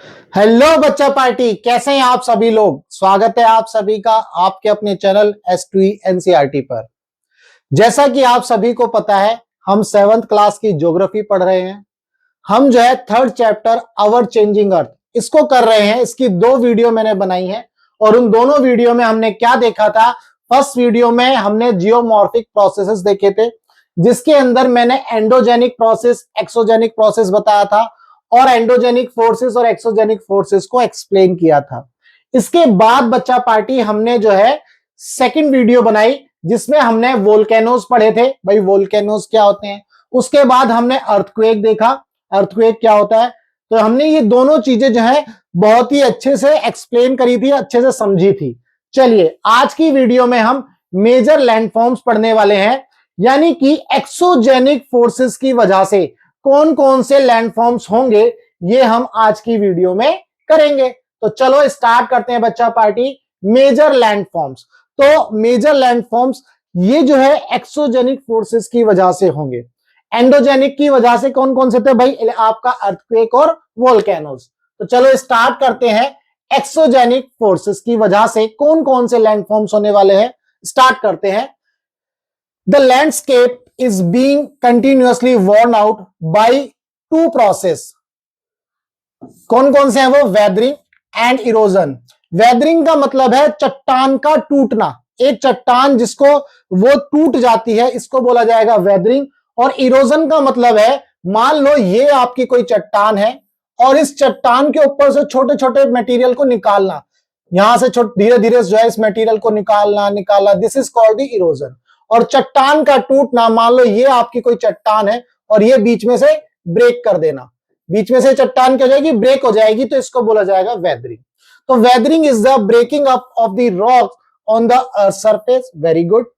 Hello बच्चा party, कैसे हैं आप सभी लोग। स्वागत है आप सभी का आपके अपने चैनल S2E NCERT पर। जैसा कि आप सभी को पता है, हम 7th क्लास की ज्योग्राफी पढ़ रहे हैं। हम जो है 3rd chapter our changing earth इसको कर रहे हैं। इसकी 2 वीडियो मैंने बनाई है और उन दोनों वीडियो में हमने क्या देखा था। फर्स्ट वीडियो में हमने जियोमॉर्फिक प्रोसेसेस देखे थे, जिसके अंदर मैंने एंडोजेनिक प्रोसेस, एक्सोजेनिक प्रोसेस बताया था और एंडोजेनिक फोर्सेस और एक्सोजेनिक फोर्सेस को एक्सप्लेन किया था। इसके बाद बच्चा पार्टी हमने जो है सेकंड वीडियो बनाई, जिसमें हमने वोल्केनोस पढ़े थे। भाई वोल्केनोस क्या होते हैं। उसके बाद हमने अर्थक्वेक देखा, अर्थक्वेक क्या होता है। तो हमने ये दोनों चीजें जो है बहुत ही अच्छे से एक्सप्लेन करी थी, अच्छे से समझी थी। चलिए आज की वीडियो में हम मेजर लैंडफॉर्म्स पढ़ने वाले हैं, यानी कि एक्सोजेनिक फोर्सेस की वजह से कौन कौन से लैंडफॉर्म्स होंगे, ये हम आज की वीडियो में करेंगे। तो चलो स्टार्ट करते हैं बच्चा पार्टी। मेजर लैंडफॉर्म्स, तो मेजर लैंडफॉर्म्स ये जो है एक्सोजेनिक फोर्सेस की वजह से होंगे। एंडोजेनिक की वजह से कौन कौन से थे भाई, आपका अर्थक्वेक और वोल्केनोस। तो चलो स्टार्ट करते हैं। एक्सोजेनिक फोर्सेस की वजह से कौन कौन से लैंडफॉर्म्स होने वाले हैं, स्टार्ट करते हैं। The landscape is being continuously worn out by 2 process। कौन कौन से हैं वो, वेदरिंग एंड इरोजन। वेदरिंग का मतलब है चट्टान का टूटना, एक चट्टान जिसको वो टूट जाती है, इसको बोला जाएगा वेदरिंग। और इरोजन का मतलब है, मान लो ये आपकी कोई चट्टान है और इस चट्टान के ऊपर से छोटे छोटे मटेरियल को निकालना, यहां से धीरे धीरे जो है इस मटेरियल को निकालना, this is called the erosion. और चट्टान का टूटना, मान लो ये आपकी कोई चट्टान है और ये बीच में से ब्रेक कर देना, बीच में से चट्टान क्या हो जाएगी, ब्रेक हो जाएगी, तो इसको बोला जाएगा वेदरिंग। तो weathering is the breaking up of the rock on the surface. Very good.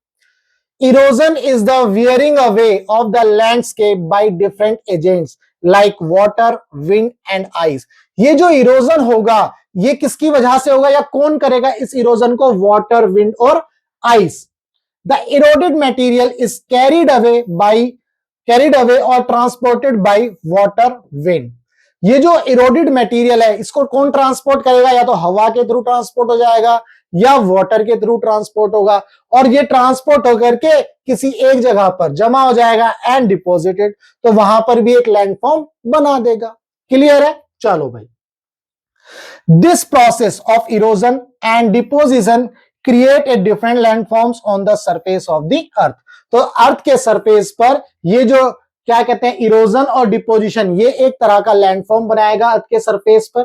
Erosion is the wearing away of the landscape by different agents like water, wind and ice. ये जो erosion होगा ये किसकी वजह से होगा या कौन करेगा इस इरोजन को, वाटर, विंड और ice. The eroded material is carried away or transported by water, wind। ये जो इरोडेड मटेरियल है इसको कौन ट्रांसपोर्ट करेगा, या तो हवा के थ्रू ट्रांसपोर्ट हो जाएगा या वाटर के थ्रू ट्रांसपोर्ट होगा, और ये ट्रांसपोर्ट होकर के किसी एक जगह पर जमा हो जाएगा एंड डिपोजिटेड, तो वहां पर भी एक लैंडफॉर्म बना देगा। क्लियर है, चलो भाई। This process of erosion and deposition create a different landforms on the surface of the earth. तो अर्थ के सरफेस पर ये जो क्या कहते हैं, इरोजन और डिपोजिशन, ये एक तरह का लैंडफॉर्म बनाएगा अर्थ के सरफेस पर।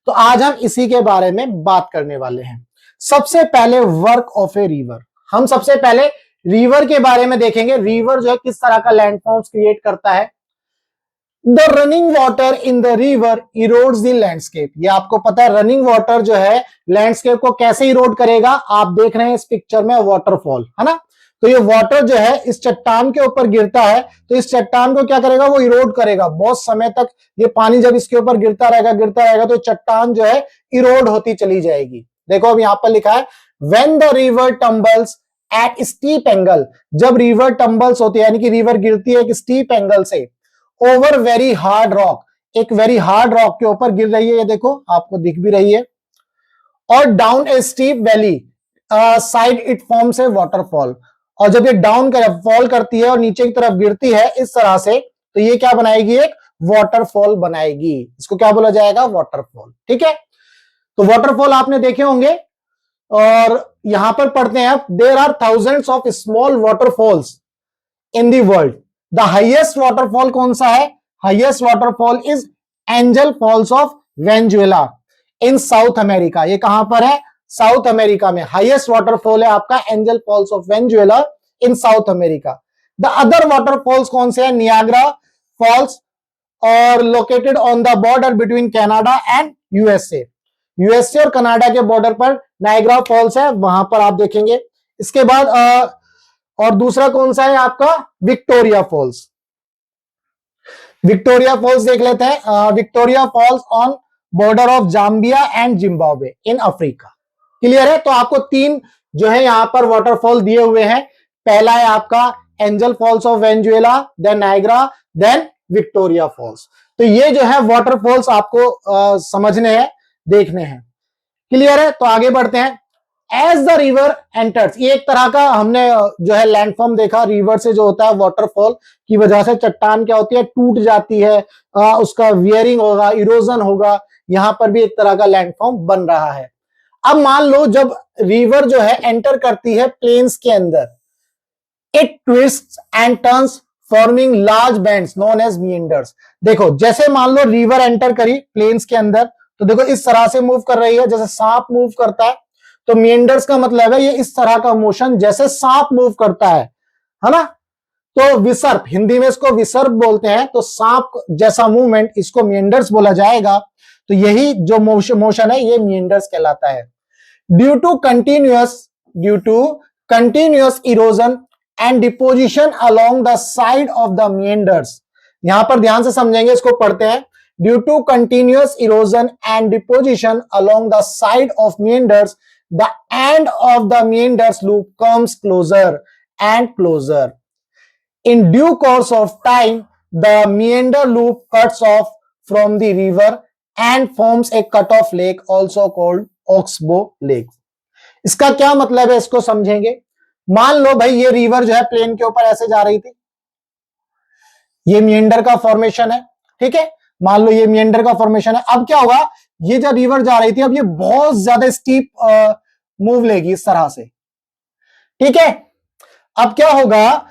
तो आज हम इसी के बारे में बात करने वाले हैं। सबसे पहले वर्क ऑफ ए रिवर, हम सबसे पहले रिवर के बारे में देखेंगे। रिवर जो है किस तरह का लैंडफॉर्म्स क्रिएट करता है। The running water in the river erodes the landscape. ये आपको पता है रनिंग वाटर जो है लैंडस्केप को कैसे इरोड करेगा, आप देख रहे हैं इस पिक्चर में वाटरफॉल है ना। तो ये वाटर जो है इस चट्टान के ऊपर गिरता है, तो इस चट्टान को क्या करेगा, वो इरोड करेगा बहुत समय तक। ये पानी जब इसके ऊपर गिरता रहेगा तो चट्टान जो है इरोड होती चली जाएगी। देखो अब यहां पर लिखा है when the river tumbles at steep angle. जब रिवर टम्बल्स होती है यानी कि रिवर गिरती है एक स्टीप एंगल से, ओवर वेरी हार्ड रॉक, एक वेरी हार्ड रॉक के ऊपर गिर रही है, ये देखो आपको दिख भी रही है, और down A steep valley side it forms a waterfall. और जब ये डाउन फॉल करती है और नीचे की तरफ गिरती है इस तरह से, तो ये क्या बनाएगी, एक वाटरफॉल बनाएगी। इसको क्या बोला जाएगा, वाटरफॉल। ठीक है, तो वाटरफॉल आपने देखे होंगे। और यहां पर पढ़ते हैं, there are thousands of small waterfalls in the world. The highest waterfall कौन सा है, highest waterfall is Angel Falls of Venezuela in South America. ये कहां पर है, साउथ अमेरिका में हाईएस्ट वाटरफॉल है आपका Angel Falls of Venezuela in South America. The other waterfalls कौन से हैं, नियाग्रा फॉल्स और located on the border between Canada and USA. USA और कनाडा के बॉर्डर पर नायग्रा फॉल्स है, वहां पर आप देखेंगे। इसके बाद और दूसरा कौन सा है आपका, विक्टोरिया फॉल्स। विक्टोरिया फॉल्स देख लेते हैं। Victoria falls on border of Zambia and Zimbabwe in Africa. Clear है, तो आपको 3 जो है यहां पर वाटरफॉल दिए हुए हैं। पहला है आपका Angel Falls of Venezuela, then Niagara, then Victoria Falls. तो ये जो है वाटरफॉल्स आपको समझने हैं, देखने हैं। क्लियर है? तो आगे बढ़ते हैं। एज द रिवर एंटर्स, ये एक तरह का हमने जो है लैंडफॉर्म देखा, रिवर से जो होता है वाटरफॉल की वजह से चट्टान क्या होती है, टूट जाती है, उसका वियरिंग होगा, इरोजन होगा, यहां पर भी एक तरह का लैंडफॉर्म बन रहा है। अब मान लो जब रिवर जो है एंटर करती है प्लेन्स के अंदर, it twists and turns forming large bands known as meanders. देखो जैसे मान लो रिवर एंटर करी प्लेन्स के अंदर, तो देखो इस तरह से मूव कर रही है जैसे सांप मूव करता है। तो मीएंडर्स का मतलब है ये इस तरह का मोशन जैसे सांप मूव करता है ना। तो विसर्प, हिंदी में इसको विसर्प बोलते हैं। तो सांप जैसा मूवमेंट इसको मीएंडर्स बोला जाएगा। तो यही जो मोशन है ये मीएंडर्स कहलाता है। Due to continuous erosion and deposition along the side of the meanders, यहां पर ध्यान से समझेंगे, इसको पढ़ते हैं। Due to continuous erosion and deposition along the side of meanders, the end of the meanders loop comes closer and closer. In due course of time, the meander loop cuts off from the river and forms a cut-off lake, also called Oxbow Lake. इसका क्या मतलब है, इसको समझेंगे। मान लो भाई ये river जो है प्लेन के ऊपर ऐसे जा रही थी, ये meander का फॉर्मेशन है, ठीक है। मान लो ये meander का फॉर्मेशन है। अब क्या होगा, ये जब रिवर जा रही थी, अब ये बहुत ज्यादा स्टीप मूव लेगी इस तरह से, ठीक है। अब क्या होगा,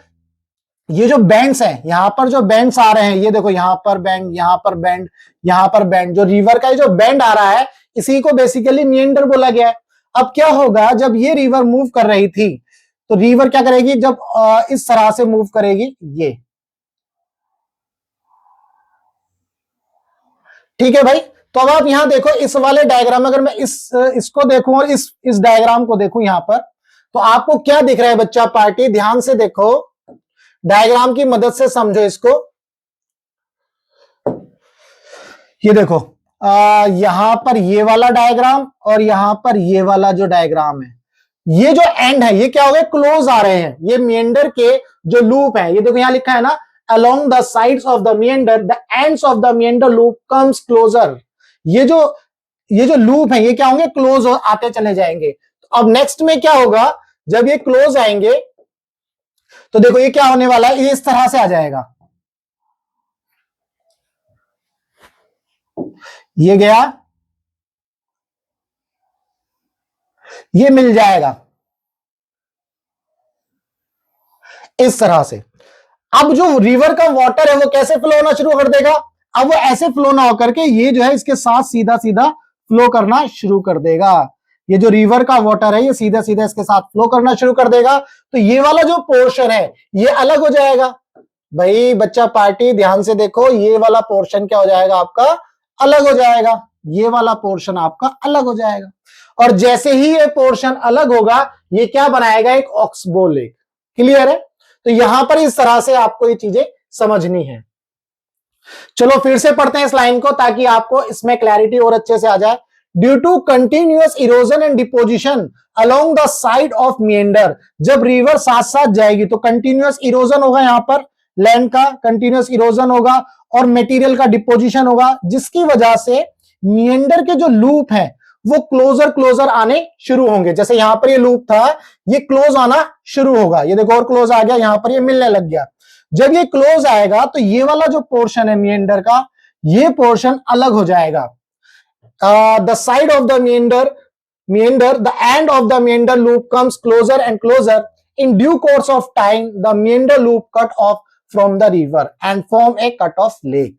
ये जो बैंड्स हैं, यहां पर जो बैंड्स आ रहे हैं, ये देखो यहां पर बैंड, यहां पर बैंड, यहां पर बैंड, जो रिवर का जो बैंड आ रहा है इसी को बेसिकली मीएंडर बोला गया है। अब क्या होगा, जब ये रिवर मूव कर रही थी तो रिवर क्या करेगी, जब इस तरह से मूव करेगी ये, ठीक है भाई। तो अब आप यहां देखो इस वाले डायग्राम, अगर मैं इसको देखूं और इस डायग्राम को देखूं यहां पर, तो आपको क्या दिख रहा है बच्चा पार्टी, ध्यान से देखो, डायग्राम की मदद से समझो इसको। ये देखो यहां पर ये वाला डायग्राम और यहां पर ये वाला जो डायग्राम है, ये जो एंड है ये क्या हो गए, क्लोज आ रहे हैं। ये मीएंडर के जो लूप है, ये देखो यहां लिखा है ना, along the sides of the meander the ends of the meander loop comes closer। ये जो लूप है ये क्या होंगे, क्लोज आते चले जाएंगे। तो अब नेक्स्ट में क्या होगा, जब ये क्लोज आएंगे तो देखो ये क्या होने वाला है, ये इस तरह से आ जाएगा, ये गया, ये मिल जाएगा इस तरह से। अब जो रिवर का वाटर है वो कैसे फ्लो होना शुरू कर देगा, अब वो ऐसे फ्लो ना होकर के ये जो है इसके साथ सीधा सीधा फ्लो करना शुरू कर देगा। ये जो रिवर का वाटर है ये सीधा सीधा इसके साथ फ्लो करना शुरू कर देगा। तो ये वाला जो पोर्शन है ये अलग हो जाएगा। भाई बच्चा पार्टी ध्यान से देखो, ये वाला पोर्शन क्या हो जाएगा आपका, अलग हो जाएगा। ये वाला पोर्शन आपका अलग हो जाएगा। और जैसे ही ये पोर्शन अलग होगा ये क्या बनाएगा, एक ऑक्सबो लेक। क्लियर है? तो यहां पर इस तरह से आपको ये चीजें समझनी है। चलो फिर से पढ़ते हैं इस लाइन को ताकि आपको इसमें क्लैरिटी और अच्छे से आ जाए। Due to continuous erosion and deposition along the side of meander, जब रिवर साथ साथ जाएगी तो कंटिन्यूअस इरोजन होगा, यहां पर लैंड का कंटिन्यूअस इरोजन होगा और मटेरियल का डिपोजिशन होगा, जिसकी वजह से मीएंडर के जो लूप है वो क्लोजर क्लोजर आने शुरू होंगे। जैसे यहां पर ये लूप था, ये क्लोज आना शुरू होगा, ये देखो और क्लोज आ गया, यहां पर ये मिलने लग गया। जब ये क्लोज आएगा तो ये वाला जो पोर्शन है मीएंडर का, ये पोर्शन अलग हो जाएगा। The side of the meander, the end of the meander loop comes closer and closer. In due course of time, the meander loop cut off from the river and form a cut-off lake,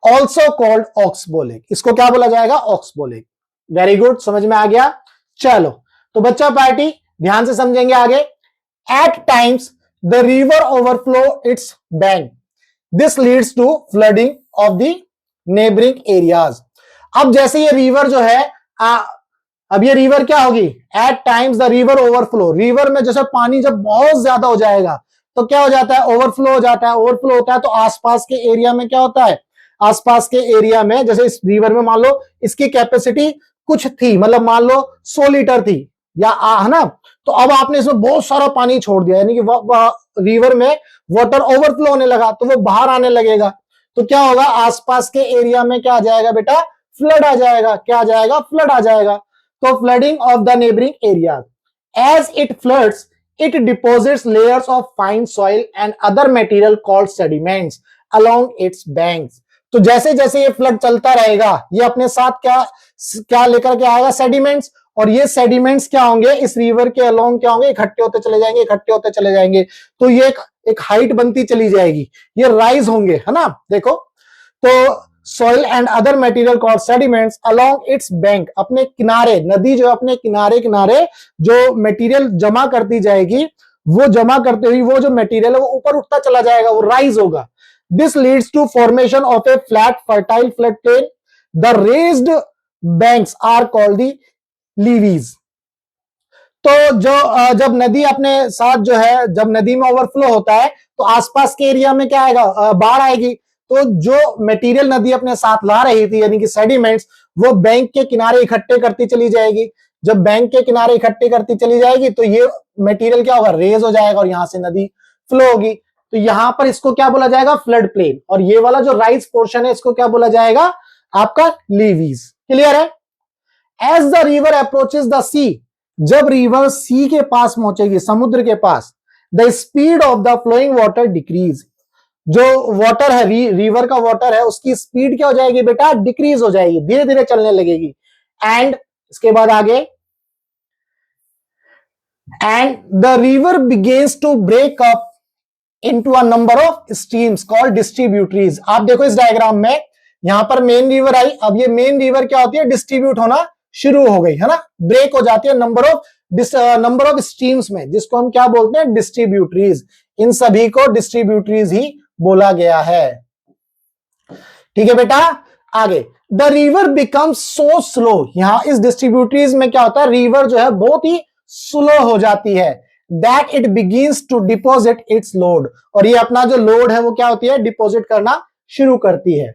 also called Oxbow Lake. इसको क्या बोला जाएगा, Oxbow Lake। Very good, समझ में आ गया। चलो तो बच्चा पार्टी ध्यान से समझेंगे आगे। At times the river overflow its bank, this leads to flooding of the neighbouring areas. अब जैसे ये रिवर जो है अब ये रिवर क्या होगी, at times the river overflow, river में जैसे पानी जब बहुत ज्यादा हो जाएगा तो क्या हो जाता है, ओवरफ्लो हो जाता है। ओवरफ्लो होता है तो आसपास के एरिया में क्या होता है, आसपास के एरिया में जैसे इस रिवर में मान लो इसकी कैपेसिटी कुछ थी, मतलब मान लो 100 लीटर थी या है ना, तो अब आपने इसमें बहुत सारा पानी छोड़ दिया, यानी कि रिवर में वाटर ओवरफ्लो होने लगा तो वो बाहर आने लगेगा। तो क्या होगा, आसपास के एरिया में क्या आ जाएगा बेटा, फ्लड आ जाएगा। क्या आ जाएगा, फ्लड आ जाएगा। तो flooding of the neighbouring area, as it floods it deposits layers of fine soil and other material called sediments along its banks। तो जैसे जैसे ये फ्लड चलता रहेगा, ये अपने साथ क्या क्या लेकर के आएगा, सेडिमेंट्स। और ये सेडिमेंट्स क्या होंगे, इस रिवर के अलोंग क्या होंगे, इकट्ठे होते चले जाएंगे, इकट्ठे होते चले जाएंगे। तो ये एक हाइट बनती चली जाएगी, ये राइज होंगे, है ना। देखो, तो soil and other material called sediments along its bank, अपने किनारे, नदी जो अपने किनारे किनारे जो मटेरियल जमा करती जाएगी, वो जमा करते हुए वो जो मटेरियल है वो ऊपर उठता चला जाएगा, वो राइज होगा। This leads to formation of a flat fertile flood plain. The raised banks are called the levees. तो जब नदी अपने साथ जो है, जब नदी में ओवरफ्लो होता है तो आसपास के एरिया में क्या आएगा, बाढ़ आएगी। तो जो मटेरियल नदी अपने साथ ला रही थी, यानी कि सेडिमेंट्स, वो बैंक के किनारे इकट्ठे करती चली जाएगी। जब बैंक के किनारे इकट्ठे करती चली जाएगी तो ये मटेरियल क्या होगा, रेज हो जाएगा और यहां से नदी फ्लो होगी। तो यहां पर इसको क्या बोला जाएगा, फ्लड प्लेन। और ये वाला जो राइज पोर्शन है इसको क्या बोला जाएगा, आपका लीवीज। क्लियर है। As the river approaches the sea, जब रिवर सी के पास पहुंचेगी, समुद्र के पास, the speed of the flowing water decrease, जो वाटर है, रिवर का वाटर है, उसकी स्पीड क्या हो जाएगी बेटा, डिक्रीज हो जाएगी, धीरे धीरे चलने लगेगी। एंड इसके बाद आगे, and the river begins to break up into a number of streams called distributaries. आप देखो इस डायग्राम में, यहां पर मेन रिवर आई, अब ये मेन रिवर क्या होती है, डिस्ट्रीब्यूट होना शुरू हो गई, है ना, ब्रेक हो जाती है नंबर ऑफ स्ट्रीम्स में, जिसको हम क्या बोलते हैं, डिस्ट्रीब्यूटरीज। इन सभी को डिस्ट्रीब्यूटरीज ही बोला गया है। ठीक है बेटा, आगे, the river becomes so slow, यहां इस डिस्ट्रीब्यूटरीज में क्या होता है, रिवर जो है बहुत ही स्लो हो जाती है, that it begins to deposit its load, और ये अपना जो लोड है वो क्या होती है, डिपोजिट करना शुरू करती है।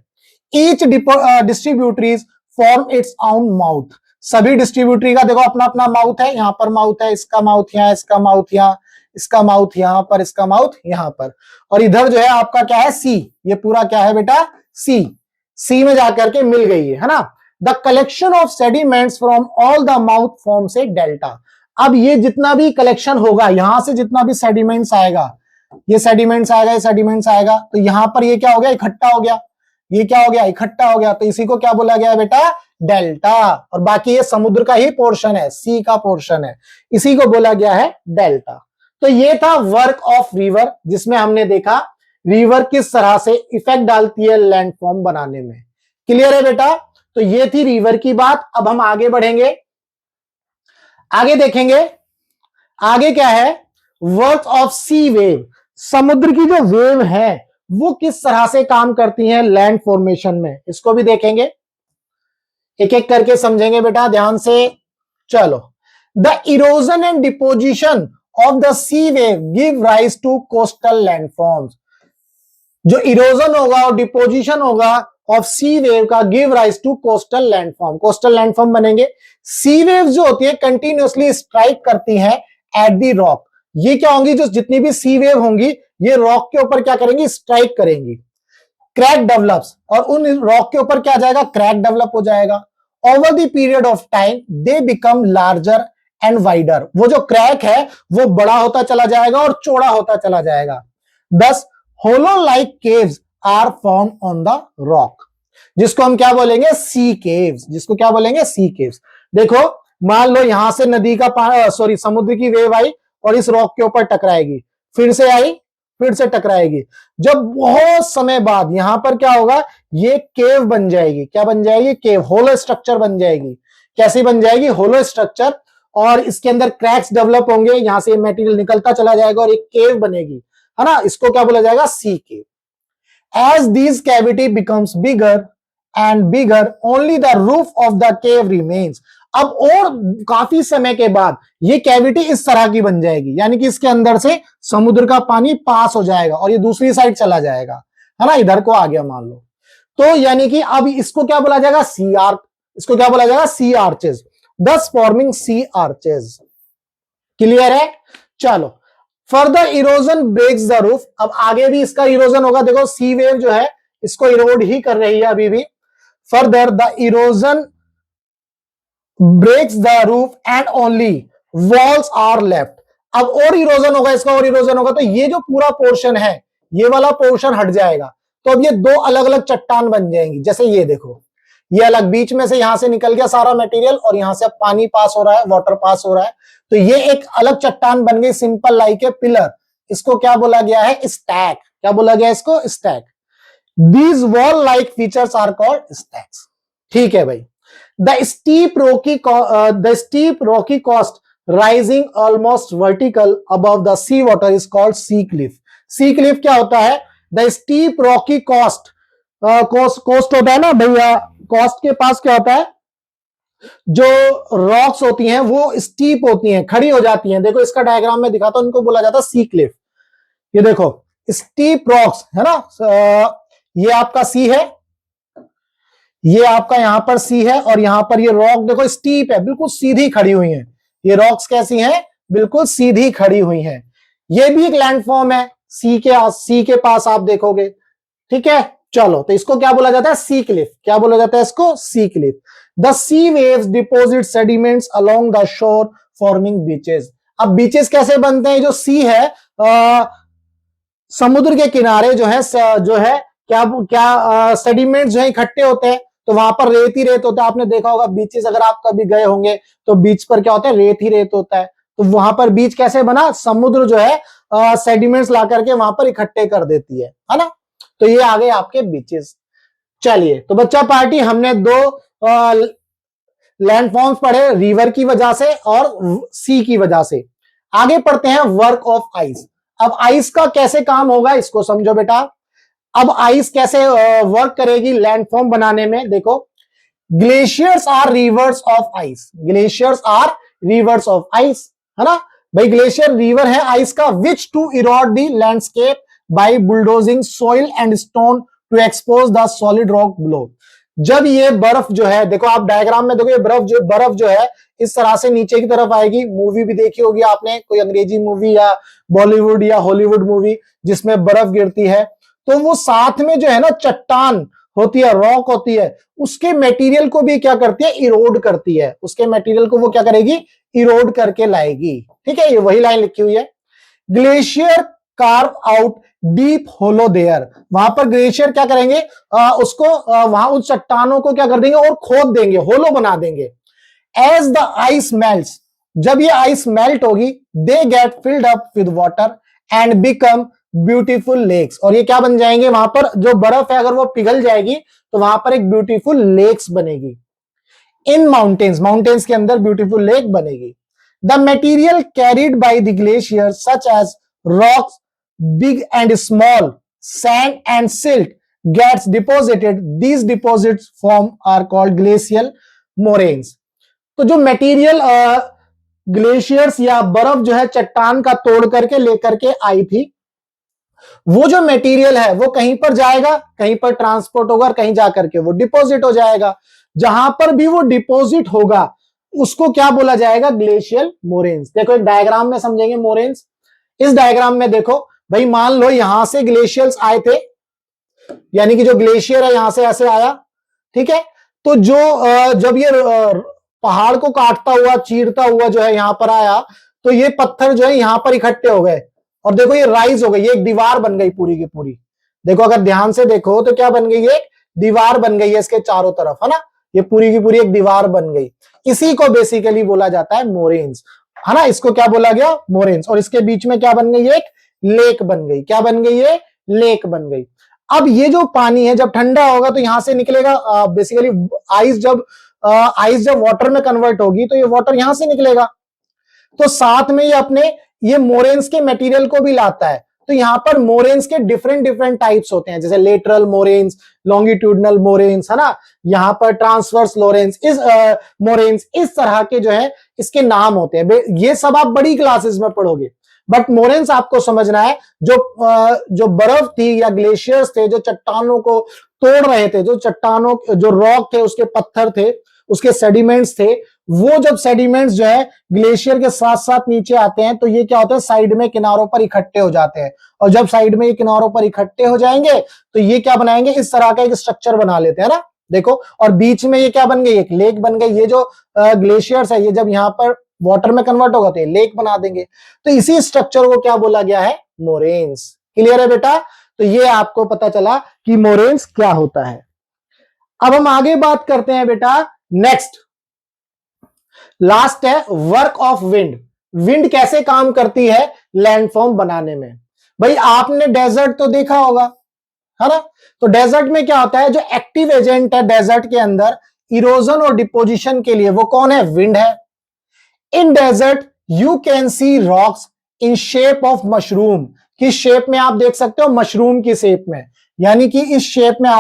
Each distributaries form its own mouth, सभी डिस्ट्रीब्यूटरी का देखो अपना अपना माउथ है, यहां पर माउथ है, इसका माउथ यहां, इसका माउथ यहां, इसका माउथ यहां पर, इसका माउथ यहां पर, और इधर जो है आपका क्या है, सी। ये पूरा क्या है बेटा, सी। सी में जाकर के मिल गई है ना। The collection of sediments from all the mouth forms a delta. अब ये जितना भी कलेक्शन होगा, यहां से जितना भी सेडिमेंट्स आएगा, ये सेडिमेंट्स आएगा, ये सेडिमेंट्स आएगा, तो यहां पर ये क्या हो गया, इकट्ठा हो गया, ये क्या हो गया, इकट्ठा हो गया। तो इसी को क्या बोला गया है बेटा, डेल्टा। और बाकी ये समुद्र का ही पोर्शन है, सी का पोर्शन है, इसी को बोला गया है डेल्टा। तो ये था वर्क ऑफ रिवर, जिसमें हमने देखा रिवर किस तरह से इफेक्ट डालती है लैंडफॉर्म बनाने में। क्लियर है बेटा। तो ये थी रिवर की बात। अब हम आगे बढ़ेंगे, आगे देखेंगे आगे क्या है, वर्क ऑफ सी वेव, समुद्र की जो वेव है वो किस तरह से काम करती हैं लैंड फॉर्मेशन में, इसको भी देखेंगे, एक एक करके समझेंगे बेटा ध्यान से। चलो, the erosion and deposition of the sea wave give rise to coastal landforms. जो इरोजन होगा और डिपोजिशन होगा ऑफ सी वेव का give rise to coastal landform, coastal landform बनेंगे। सी वेव जो होती है कंटिन्यूअसली स्ट्राइक करती है एट द रॉक। ये क्या होंगी, जो जितनी भी सी वेव होंगी ये रॉक के ऊपर क्या करेंगी, स्ट्राइक करेंगी। क्रैक डेवलप्स, और उन रॉक के ऊपर क्या आ जाएगा, क्रैक डेवलप हो जाएगा। Over the period of time they become larger and wider, वो जो क्रैक है वो बड़ा होता चला जाएगा और चौड़ा होता चला जाएगा। Thus hollow like caves are form on the rock, जिसको हम क्या बोलेंगे, सी केव्स, जिसको क्या बोलेंगे, सी केव्स। देखो मान लो यहां से नदी का समुद्र की वेव आई और इस रॉक के ऊपर टकराएगी, फिर से आई, फिर से टकराएगी। जब बहुत समय बाद यहां पर क्या होगा, ये केव बन जाएगी। क्या बन जाएगी, केव, होलो स्ट्रक्चर बन जाएगी। कैसी बन जाएगी, होलो स्ट्रक्चर, और इसके अंदर क्रैक्स डेवलप होंगे, यहां से मटेरियल निकलता चला जाएगा और एक केव बनेगी, है ना। इसको क्या बोला जाएगा, sea cave. As this cavity becomes bigger and bigger only the roof of the cave remains. अब और काफी समय के बाद ये कैविटी इस तरह की बन जाएगी, यानी कि इसके अंदर से समुद्र का पानी पास हो जाएगा और ये दूसरी साइड चला जाएगा, है ना, इधर को आ गया मान लो। तो यानी कि अब इसको क्या बोला जाएगा, सी आर्च, इसको क्या बोला जाएगा, sea arches, thus forming sea arches. Clear है। चलो, further erosion breaks the roof, अब आगे भी इसका इरोजन होगा। देखो सी वेव जो है इसको इरोड ही कर रही है अभी भी। Further the erosion breaks the roof and only walls are left. अब और इरोजन होगा इसका, और इरोजन होगा तो ये जो पूरा पोर्शन है ये वाला पोर्शन हट जाएगा। तो अब ये दो अलग अलग चट्टान बन जाएंगी। जैसे ये देखो, ये अलग, बीच में से यहां से निकल गया सारा मटेरियल और यहां से अब पानी पास हो रहा है, वाटर पास हो रहा है, तो ये एक अलग चट्टान बन गई, सिंपल लाइक ए पिलर। इसको क्या बोला गया है? स्टैक। क्या बोला गया इसको? Stack. These wall like features are called stacks. ठीक है भाई। The steep rocky coast rising almost vertical above the sea water is called sea cliff. Sea cliff क्या होता है? The steep rocky coast, coast होता है ना भैया, कोस्ट के पास क्या होता है? जो रॉक्स होती हैं वो स्टीप होती हैं, खड़ी हो जाती हैं। देखो इसका डायग्राम में दिखाता हूं, इनको बोला जाता है सी क्लिफ। ये देखो स्टीप रॉक्स है ना, ये आपका सी है, ये आपका यहां पर सी है, और यहां पर ये रॉक देखो स्टीप है, बिल्कुल सीधी खड़ी हुई है। ये रॉक्स कैसी हैं? बिल्कुल सीधी खड़ी हुई हैं। ये भी एक लैंडफॉर्म है, सी के पास आप देखोगे। ठीक है, चलो, तो इसको क्या बोला जाता है? Sea cliff. क्या बोला जाता है इसको? Sea cliff. The sea waves deposit sediments along the shore forming beaches. अब बीचेस कैसे बनते हैं? जो सी है, समुद्र के किनारे जो है क्या सेडिमेंट्स जो है इकट्ठे होते हैं, तो वहां पर रेत ही रेत होता है। आपने देखा होगा बीचेस, अगर आप कभी गए होंगे तो बीच पर क्या होता है? रेत ही रेत होता है। तो वहां पर बीच कैसे बना? समुद्र जो है सेडिमेंट्स ला करके वहां पर इकट्ठे कर देती है ना। तो ये आ गए आपके बीचेस। चलिए, तो बच्चा पार्टी हमने दो लैंडफॉर्म्स पढ़े, रिवर की वजह से और सी की वजह से। आगे पढ़ते हैं वर्क ऑफ आइस। अब आइस का कैसे काम होगा इसको समझो बेटा। अब आइस कैसे वर्क करेगी लैंडफॉर्म बनाने में? देखो, glaciers are rivers of ice. Glaciers are rivers of ice, है ना भाई। ग्लेशियर रिवर है आइस का, which to erode the landscape by bulldozing soil and stone to expose the solid rock below. जब ये बर्फ जो है, देखो आप डायग्राम में देखो, ये बर्फ जो है इस तरह से नीचे की तरफ आएगी। मूवी भी देखी होगी आपने, कोई अंग्रेजी मूवी या बॉलीवुड या हॉलीवुड मूवी जिसमें बर्फ गिरती है, तो वो साथ में जो है ना चट्टान होती है, रॉक होती है, उसके मटेरियल को भी क्या करती है? इरोड करती है। उसके मटेरियल को वो क्या करेगी? इरोड करके लाएगी। ठीक है, ये वही लाइन लिखी हुई है। Glacier carve out deep hollow there. वहां पर ग्लेशियर क्या करेंगे? वहां उस चट्टानों को क्या कर देंगे? और खोद देंगे, होलो बना देंगे। एज द आइस मेल्ट्स, जब ये आइस मेल्ट होगी, they get filled up with water and become beautiful lakes. और ये क्या बन जाएंगे? वहां पर जो बर्फ है अगर वो पिघल जाएगी तो वहां पर एक ब्यूटीफुल लेक्स बनेगी। इन माउंटेन्स के अंदर ब्यूटीफुल लेक बनेगी। The material carried by the glacier such as rocks big and small, sand and silt gets deposited. These deposits form are called glacial moraines. तो जो मटेरियल ग्लेशियर्स या बर्फ जो है चट्टान का तोड़ करके लेकर के आई थी, वो जो मटेरियल है वो कहीं पर जाएगा, कहीं पर ट्रांसपोर्ट होगा, कहीं जाकर के वो डिपॉजिट हो जाएगा। जहां पर भी वो डिपॉजिट होगा उसको क्या बोला जाएगा? Glacial moraines. देखो एक डायग्राम में समझेंगे मोरेन्स। इस डायग्राम में देखो भाई, मान लो यहां से ग्लेशियर्स आए थे, यानी कि जो ग्लेशियर है यहां से ऐसे आया, ठीक है। तो जब ये पहाड़ को काटता हुआ, चीरता हुआ जो है यहां पर आया, तो ये पत्थर जो है यहां पर इकट्ठे हो गए और देखो ये राइज हो गई, ये एक दीवार बन गई पूरी की पूरी। देखो अगर ध्यान से देखो तो क्या बन गई? एक दीवार बन गई है इसके चारों तरफ, है ना। ये पूरी की पूरी एक दीवार बन गई। इसी को बेसिकली बोला जाता है मोरेन्स, है ना। इसको क्या बोला गया? मोरेन्स। और इसके बीच में क्या बन गई? एक लेक बन गई। क्या बन गई? ये लेक बन गई। अब ये जो पानी है जब ठंडा होगा तो यहां से निकलेगा, बेसिकली आइस जब वाटर में कन्वर्ट होगी तो ये वाटर यहां से निकलेगा। तो साथ में ये अपने ये मोरेन्स के मटेरियल को भी लाता है। तो यहां पर मोरेन्स के डिफरेंट टाइप्स होते हैं, जैसे लेटरल मोरेन्स, लॉन्गिट्यूडनल मोरेन्स, है ना। यहां पर ट्रांसवर्स मोरेन्स, इस तरह के जो है इसके नाम होते हैं। ये सब आप बड़ी क्लासेस में पढ़ोगे, बट मोरेन्स आपको समझना है जो बर्फ थी या ग्लेशियर्स थे जो चट्टानों को तोड़ रहे थे, जो रॉक थे, उसके पत्थर थे, उसके सेडिमेंट्स थे, वो जब सेडिमेंट्स जो है ग्लेशियर के साथ साथ नीचे आते हैं तो ये क्या होता है, साइड में किनारों पर इकट्ठे हो जाते हैं, और जब साइड में ये किनारों पर इकट्ठे हो जाएंगे तो ये क्या बनाएंगे, इस तरह का एक स्ट्रक्चर बना लेते हैं ना, देखो, और बीच में ये क्या बन गई, एक लेक बन गई। ये जो ग्लेशियर्स है ये जब यहाँ पर वाटर में कन्वर्ट होगा तो ये लेक बना देंगे। तो इसी स्ट्रक्चर को क्या बोला गया है, मोरेन्स। क्लियर है बेटा? तो ये आपको पता चला कि मोरेन्स क्या होता है। अब हम आगे बात करते हैं बेटा, नेक्स्ट लास्ट है वर्क ऑफ विंड। विंड कैसे काम करती है लैंडफॉर्म बनाने में। भाई आपने डेजर्ट तो देखा होगा, है ना? तो डेजर्ट में क्या होता है, जो एक्टिव एजेंट है डेजर्ट के अंदर इरोजन और डिपोजिशन के लिए, वो कौन है, विंड है। In desert you can see rocks in shape of mushroom. किस शेप में आप देख सकते हो, मशरूम की शेप में, यानी कि इस शेप में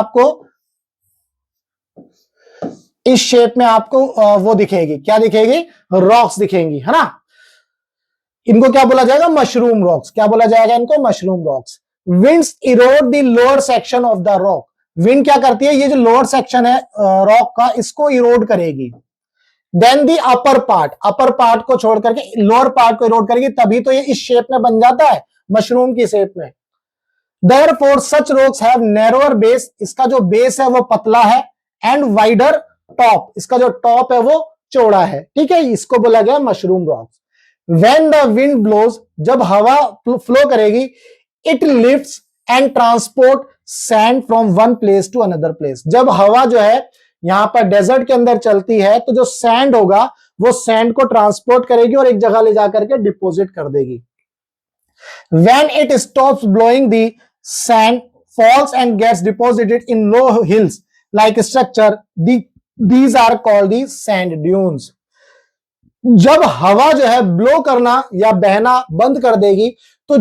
आपको वो दिखेगी, क्या दिखेगी, रॉक्स दिखेंगी, है ना? इनको क्या बोला जाएगा, मशरूम रॉक्स। क्या बोला जाएगा इनको, mushroom rocks. Winds Erode the lower section of the rock. Wind क्या करती है, ये जो लोअर सेक्शन है रॉक का, इसको इरोड करेगी। देन दी अपर पार्ट को छोड़ करके लोअर पार्ट को इरोड करेगी, तभी तो ये इस शेप में बन जाता है, मशरूम की शेप में। Therefore such rocks have narrower base, इसका जो बेस है वो पतला है, एंड वाइडर टॉप, इसका जो टॉप है वो चौड़ा है। ठीक है, इसको बोला गया mushroom rocks. When the wind blows, जब हवा फ्लो करेगी, it lifts and transport sand from one place to another place। जब हवा जो है यहां पर डेजर्ट के अंदर चलती है तो जो सैंड होगा वो सैंड को ट्रांसपोर्ट करेगी और एक जगह ले जाकर के डिपोजिट कर देगी। When it stops blowing, the sand falls and gets deposited in low hills like structure. These are called the sand dunes। जब हवा जो है ब्लो करना या बहना बंद कर देगी तो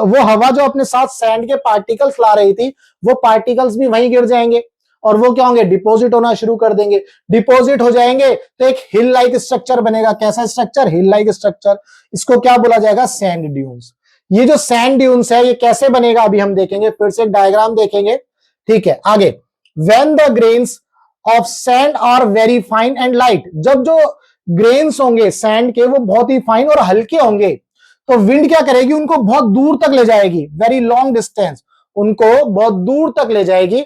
वो हवा जो अपने साथ सैंड के पार्टिकल्स ला रही थी, वो पार्टिकल्स भी वहीं गिर जाएंगे और वो क्या होंगे, डिपॉजिट होना शुरू कर देंगे। डिपॉजिट हो जाएंगे तो एक हिल लाइक स्ट्रक्चर बनेगा। कैसा स्ट्रक्चर, हिल लाइक स्ट्रक्चर। इसको क्या बोला जाएगा, सैंड ड्यून्स। ये जो सैंड ड्यून्स है ये कैसे बनेगा अभी हम देखेंगे, फिर से एक डायग्राम देखेंगे। ठीक है, आगे। When the grains of sand are very fine and light, जब जो ग्रेन्स होंगे सैंड के वो बहुत ही फाइन और हल्के होंगे तो विंड क्या करेगी, उनको बहुत दूर तक ले जाएगी, वेरी लॉन्ग डिस्टेंस, उनको बहुत दूर तक ले जाएगी।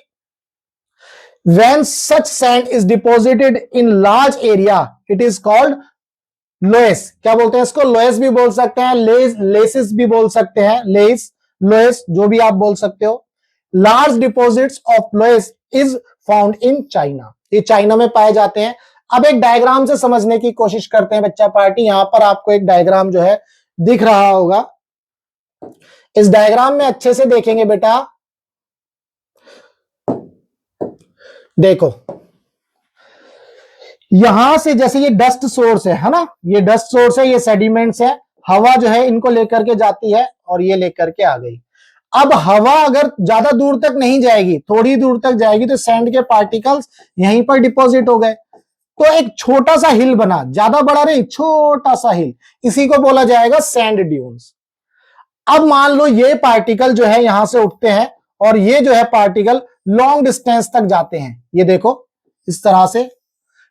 When such sand is deposited in large area, it is called loess. क्या बोलते हैं इसको, लोएस भी बोल सकते हैं, लेसिस भी बोल सकते हैं, लोएस जो भी आप बोल सकते हो। Large deposits of loess is found in China, ये चाइना में पाए जाते हैं। अब एक डायग्राम से समझने की कोशिश करते हैं बच्चा पार्टी। यहां पर आपको एक डायग्राम जो है दिख रहा होगा, इस डायग्राम में अच्छे से देखेंगे बेटा। देखो यहां से जैसे ये डस्ट सोर्स है ना, ये डस्ट सोर्स है, ये सेडिमेंट्स है, हवा जो है इनको लेकर के जाती है और ये लेकर के आ गई। अब हवा अगर ज्यादा दूर तक नहीं जाएगी, थोड़ी दूर तक जाएगी तो सैंड के पार्टिकल्स यहीं पर डिपॉजिट हो गए, तो एक छोटा सा हिल बना, ज्यादा बड़ा नहीं, छोटा सा हिल, इसी को बोला जाएगा सैंड ड्यून्स। अब मान लो ये पार्टिकल जो है यहां से उठते हैं और ये जो है पार्टिकल लॉन्ग डिस्टेंस तक जाते हैं, ये देखो इस तरह से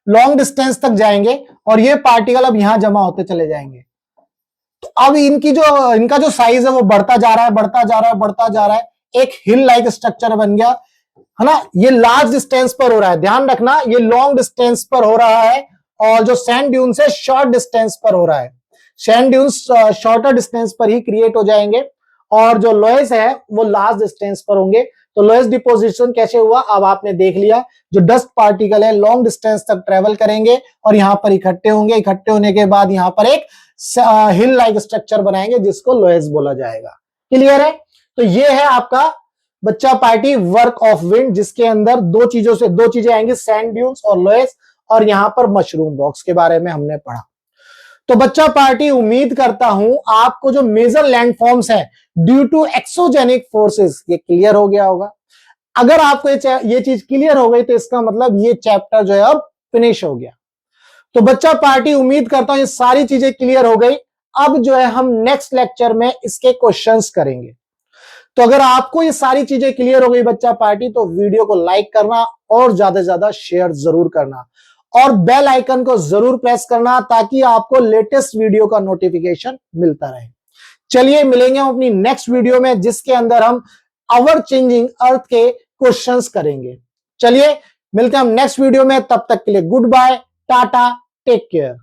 लॉन्ग डिस्टेंस तक जाएंगे और ये पार्टिकल अब यहां जमा होते चले जाएंगे। तो अब इनका जो साइज है वो बढ़ता जा रहा है, बढ़ता जा रहा है, बढ़ता जा रहा है, एक हिल लाइक स्ट्रक्चर बन गया, है ना। ये लार्ज डिस्टेंस पर हो रहा है, ध्यान रखना, ये लॉन्ग डिस्टेंस पर हो रहा है और जो सैंड ड्यून्स है शॉर्ट डिस्टेंस पर हो रहा है। सैंड ड्यून्स शॉर्टर डिस्टेंस पर ही क्रिएट हो जाएंगे और जो लोएस है वो लार्ज डिस्टेंस पर होंगे। तो लोएस्ट डिपोजिशन कैसे हुआ, अब आपने देख लिया। जो डस्ट पार्टिकल है लॉन्ग डिस्टेंस तक ट्रेवल करेंगे और यहां पर इकट्ठे होंगे, इकट्ठे होने के बाद यहां पर एक हिल लाइक स्ट्रक्चर बनाएंगे जिसको लोएस बोला जाएगा। क्लियर है? तो ये है आपका बच्चा पार्टी वर्क ऑफ विंड, जिसके अंदर दो चीजें आएंगी, सैंड ड्यून्स और लोएस, और यहां पर मशरूम रॉक्स के बारे में हमने पढ़ा। तो बच्चा पार्टी उम्मीद करता हूं आपको जो मेजर लैंडफॉर्म्स है ड्यू टू एक्सोजेनिक फोर्सेस ये क्लियर हो गया होगा। अगर आपको ये चीज क्लियर हो गई तो इसका मतलब ये चैप्टर जो है अब फिनिश हो गया। तो बच्चा पार्टी उम्मीद करता हूं ये सारी चीजें क्लियर हो गई। अब जो है हम नेक्स्ट लेक्चर में इसके क्वेश्चंस करेंगे। तो अगर आपको ये सारी चीजें क्लियर हो गई बच्चा पार्टी, तो वीडियो को लाइक करना और ज्यादा से ज्यादा शेयर जरूर करना। और बेल आइकन को जरूर प्रेस करना ताकि आपको लेटेस्ट वीडियो का नोटिफिकेशन मिलता रहे। चलिए मिलेंगे हम अपनी नेक्स्ट वीडियो में, जिसके अंदर हम आवर चेंजिंग अर्थ के क्वेश्चंस करेंगे। चलिए मिलते हैं हम नेक्स्ट वीडियो में, तब तक के लिए goodbye, tata, take care.